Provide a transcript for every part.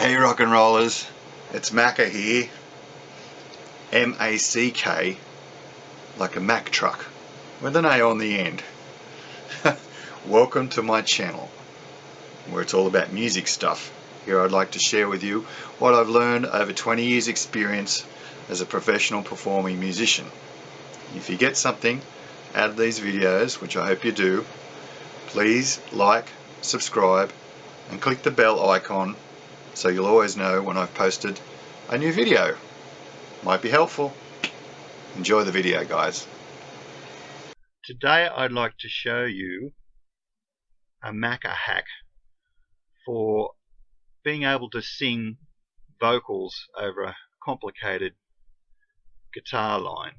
Hey rock and rollers, it's Macka here, M-A-C-K, like a Mack truck, with an A on the end. Welcome to my channel, where it's all about music stuff. Here I'd like to share with you what I've learned over 20 years experience as a professional performing musician. If you get something out of these videos, which I hope you do, please like, subscribe and click the bell icon so you'll always know when I've posted a new video. Might be helpful. Enjoy the video, guys. Today I'd like to show you a Macka hack for being able to sing vocals over a complicated guitar line,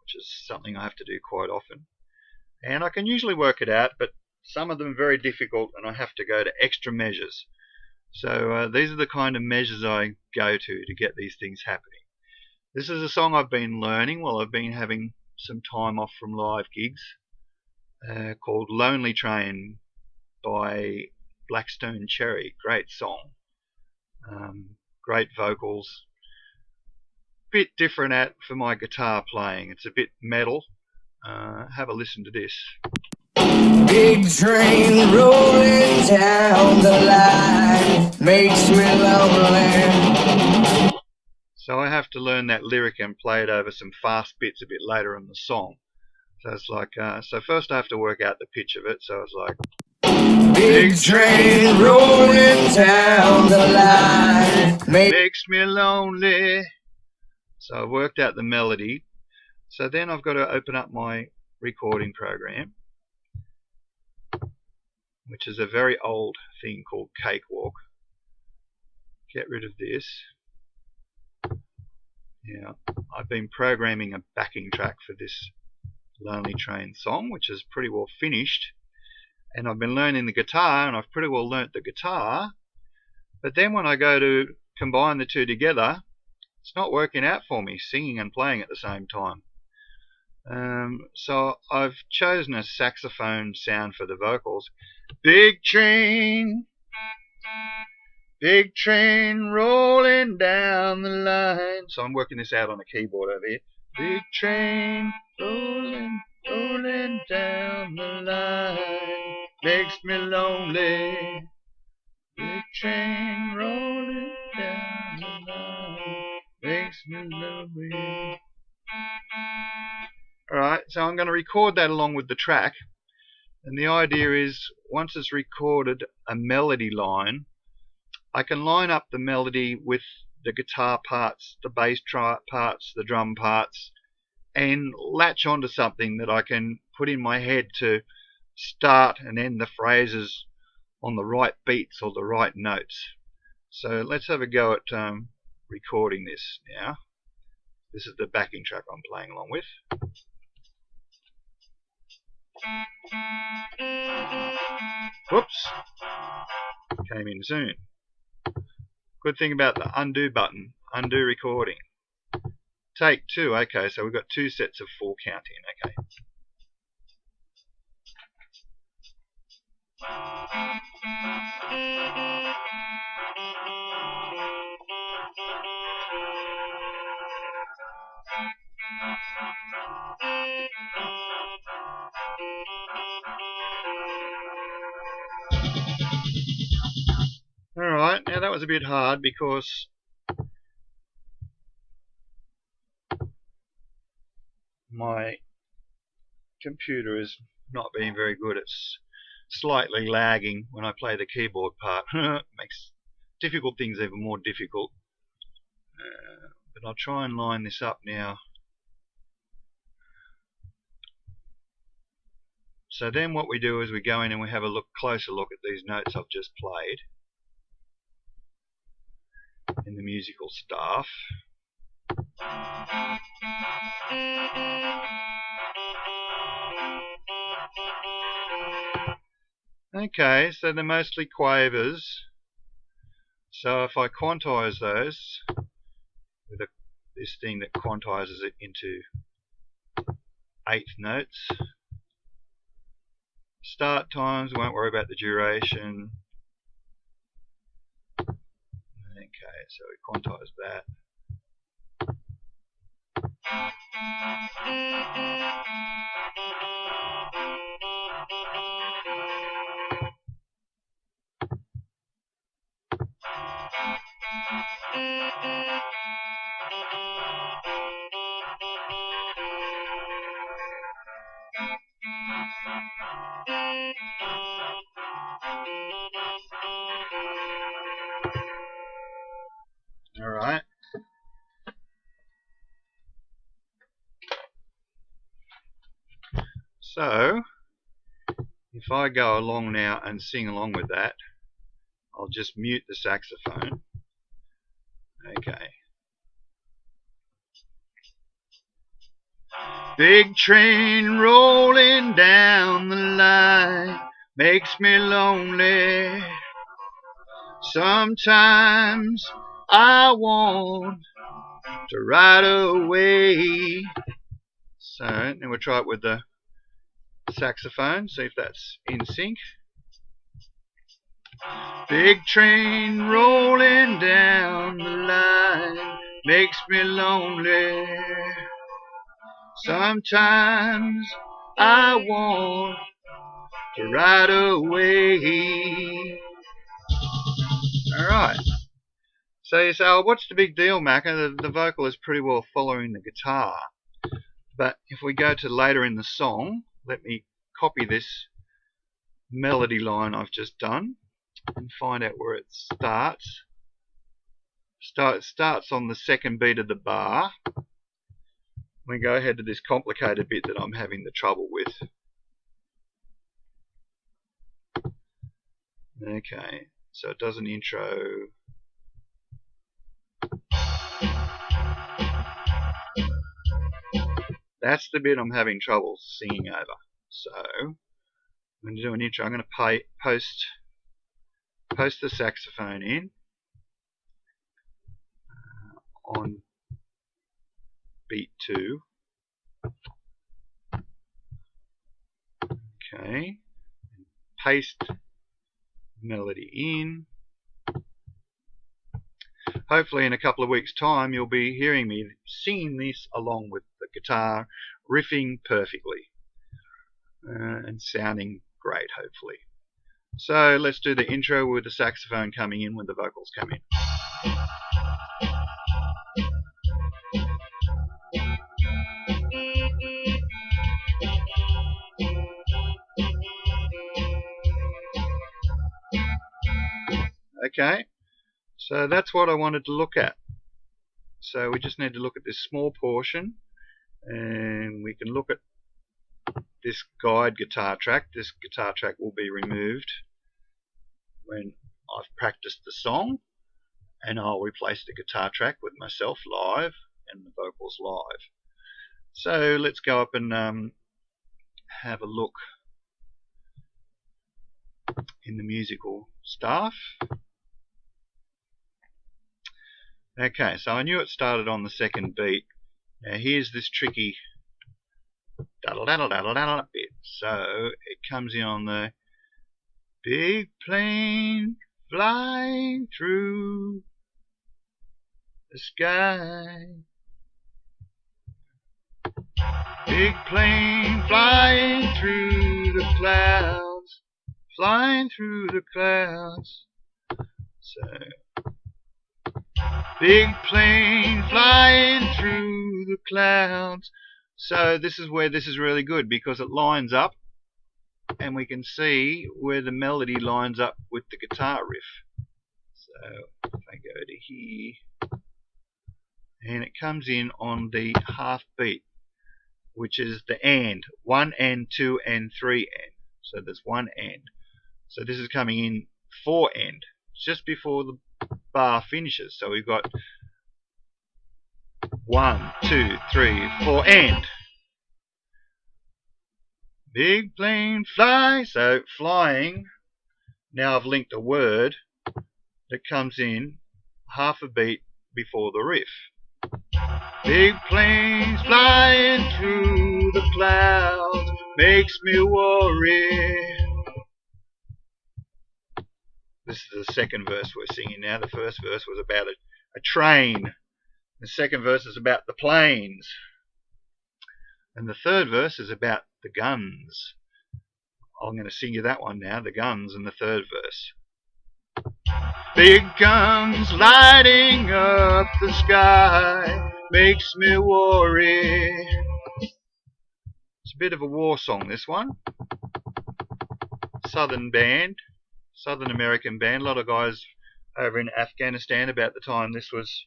which is something I have to do quite often. And I can usually work it out, but some of them are very difficult and I have to go to extra measures. So these are the kind of measures I go to get these things happening. This is a song I've been learning while I've been having some time off from live gigs, called Lonely Train by Blackstone Cherry. Great song. Great vocals. Bit different for my guitar playing. It's a bit metal. Have a listen to this. Big train rolling down the line makes me lonely. So I have to learn that lyric and play it over some fast bits a bit later in the song. So it's like, so first I have to work out the pitch of it. So it's like, big train rolling down the line makes me lonely. So I've worked out the melody. So then I've got to open up my recording program, which is a very old thing called Cakewalk. Get rid of this. Yeah, I've been programming a backing track for this Lonely Train song, which is pretty well finished. And I've been learning the guitar, and I've pretty well learnt the guitar. But then when I go to combine the two together, it's not working out for me, singing and playing at the same time. So I've chosen a saxophone sound for the vocals. Big train rolling down the line. So I'm working this out on a keyboard over here. Big train rolling down the line makes me lonely. Big train rolling down the line makes me lonely. Alright, so I'm going to record that along with the track, and the idea is once it's recorded a melody line, I can line up the melody with the guitar parts, the bass parts, the drum parts, and latch onto something that I can put in my head to start and end the phrases on the right beats or the right notes. So let's have a go at recording this now. This is the backing track I'm playing along with. Whoops, came in soon. Good thing about the undo button, undo recording. Take 2, okay, so we've got 2 sets of 4 counting, okay. Alright, now that was a bit hard because my computer is not being very good. It's slightly lagging when I play the keyboard part. Makes difficult things even more difficult. But I'll try and line this up now. So then what we do is we go in and we have a closer look at these notes I've just played in the musical staff. Okay, so they're mostly quavers. So if I quantize those with this thing that quantizes it into 8th notes. Start times, we won't worry about the duration. Okay, so we quantize that. Alright. So, if I go along now and sing along with that, I'll just mute the saxophone. Okay. Big train rolling down the line makes me lonely. Sometimes I want to ride away. So, now we'll try it with the saxophone, see if that's in sync. Big train rolling down the line makes me lonely. Sometimes I want to ride away. Alright. So you say, oh, what's the big deal, Macka? The vocal is pretty well following the guitar. But if we go to later in the song, let me copy this melody line I've just done and find out where it starts. It starts on the second beat of the bar. We go ahead to this complicated bit that I'm having the trouble with. Okay, so it does an intro. That's the bit I'm having trouble singing over. So I'm going to do an intro. I'm going to post the saxophone in on beat 2. Okay, paste melody in. Hopefully in a couple of weeks' time you'll be hearing me singing this along with the guitar, riffing perfectly and sounding great, hopefully. So let's do the intro with the saxophone coming in when the vocals come in. Okay, so that's what I wanted to look at. So we just need to look at this small portion, and we can look at this guide guitar track. This guitar track will be removed when I've practiced the song, and I'll replace the guitar track with myself live and the vocals live. So let's go up and have a look in the musical stuff. Okay, so I knew it started on the second beat. Now here's this tricky daddle-daddle-daddle-daddle bit. So it comes in on the big plane flying through the sky. Big plane flying through the clouds, flying through the clouds. So big plane flying through the clouds. So this is where this is really good, because it lines up and we can see where the melody lines up with the guitar riff. So if I go to here, and it comes in on the half beat, which is the and, 1 and 2 and 3 and. So there's 1 and. So this is coming in 4 and, just before the bar finishes. So we've got 1, 2, 3, 4 and. Big plane fly. So flying. Now I've linked a word that comes in half a beat before the riff. Big planes flying through the clouds makes me worry. This is the second verse we're singing now. The first verse was about a train. The second verse is about the planes. And the third verse is about the guns. I'm going to sing you that one now, the guns in the third verse. Big guns lighting up the sky makes me worry. It's a bit of a war song, this one. Southern band, Southern American band. A lot of guys over in Afghanistan about the time this was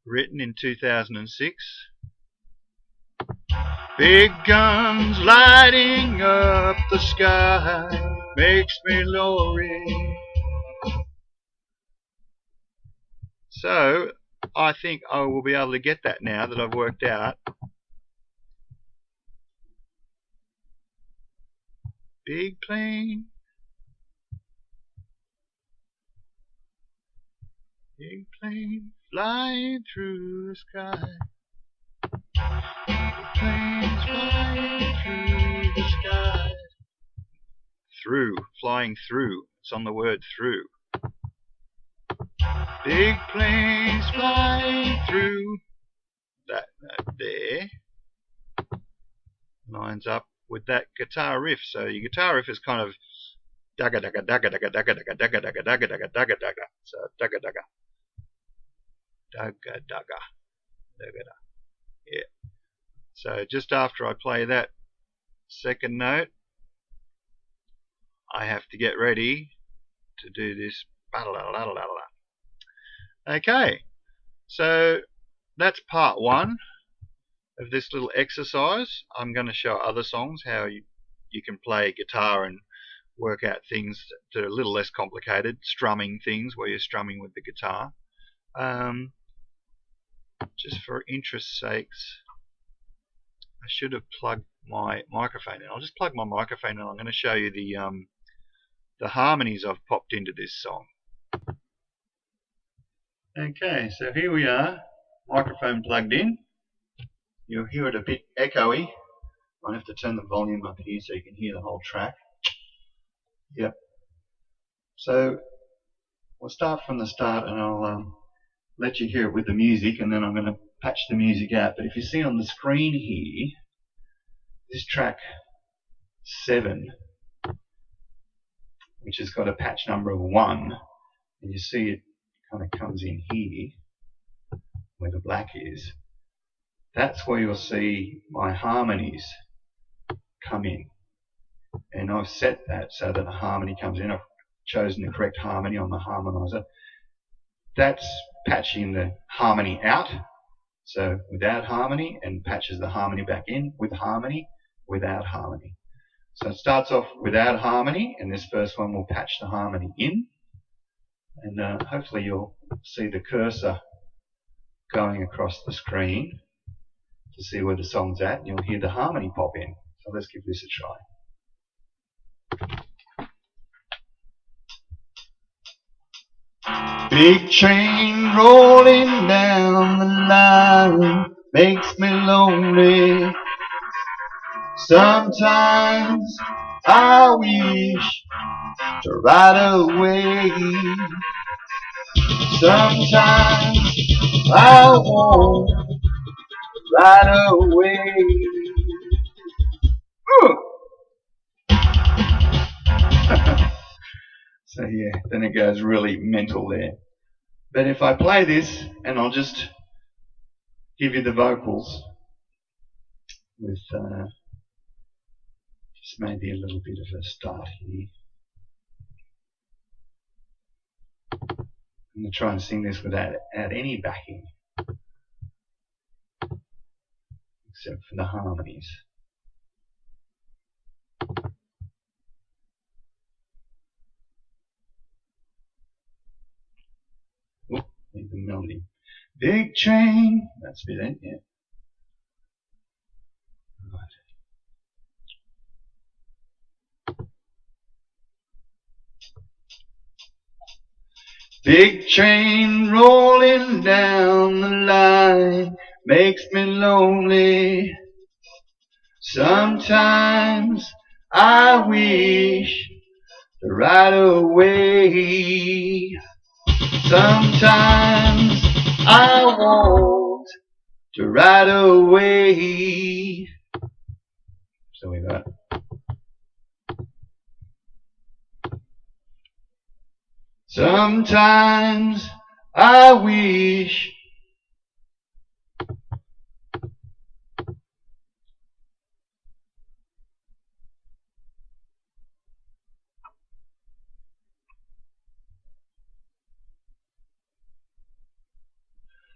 written in 2006. Big guns lighting up the sky makes me lory. So I think I will be able to get that now that I've worked out. Big plane, big plane flying through the sky. Planes flying through the sky. Through, flying through. It's on the word through. Big planes flying through. That note there lines up with that guitar riff. So your guitar riff is kind of dugga dugga dugga dugga dugga dugga dugga dugga dugga dugga dugga dugga. So dugga dugga dugga dugga dugga dugga. Yeah. So just after I play that second note, I have to get ready to do this. Okay, so that's part one of this little exercise. I'm going to show other songs how you can play guitar and work out things that are a little less complicated, strumming things where you're strumming with the guitar. Just for interest's sakes, I should have plugged my microphone in. I'll just plug my microphone in. I'm going to show you the harmonies I've popped into this song. Okay, so here we are, microphone plugged in. You'll hear it a bit echoey. I'll have to turn the volume up here so you can hear the whole track. Yep. So we'll start from the start and I'll let you hear it with the music, and then I'm going to patch the music out. But if you see on the screen here, this track 7, which has got a patch number of 1, and you see it kind of comes in here where the black is. That's where you'll see my harmonies come in, and I've set that so that a harmony comes in. I've chosen the correct harmony on the harmonizer. That's patching the harmony out, so without harmony, and patches the harmony back in with harmony, without harmony. So it starts off without harmony, and this first one will patch the harmony in, and hopefully you'll see the cursor going across the screen to see where the song's at, and you'll hear the harmony pop in. So let's give this a try. Big train rolling down the line makes me lonely. Sometimes I wish to ride away. Sometimes I want to ride away. So yeah, then it goes really mental there. But if I play this, and I'll just give you the vocals with just maybe a little bit of a start here. I'm going to try and sing this without any backing, except for the harmonies. The melody. Big train. That's a bit in, yeah. Right. Big train rolling down the line makes me lonely. Sometimes I wish to ride away. Sometimes I want to ride away. So we got sometimes I wish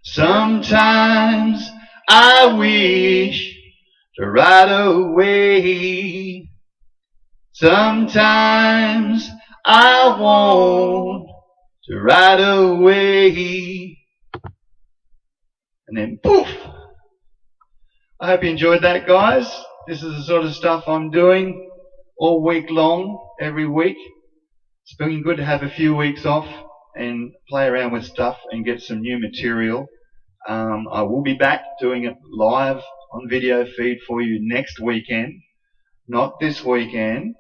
sometimes I wish to ride away. Sometimes I want to ride away. And then poof! I hope you enjoyed that, guys. This is the sort of stuff I'm doing all week long, every week. It's been good to have a few weeks off and play around with stuff and get some new material. I will be back doing it live on video feed for you next weekend. Not this weekend,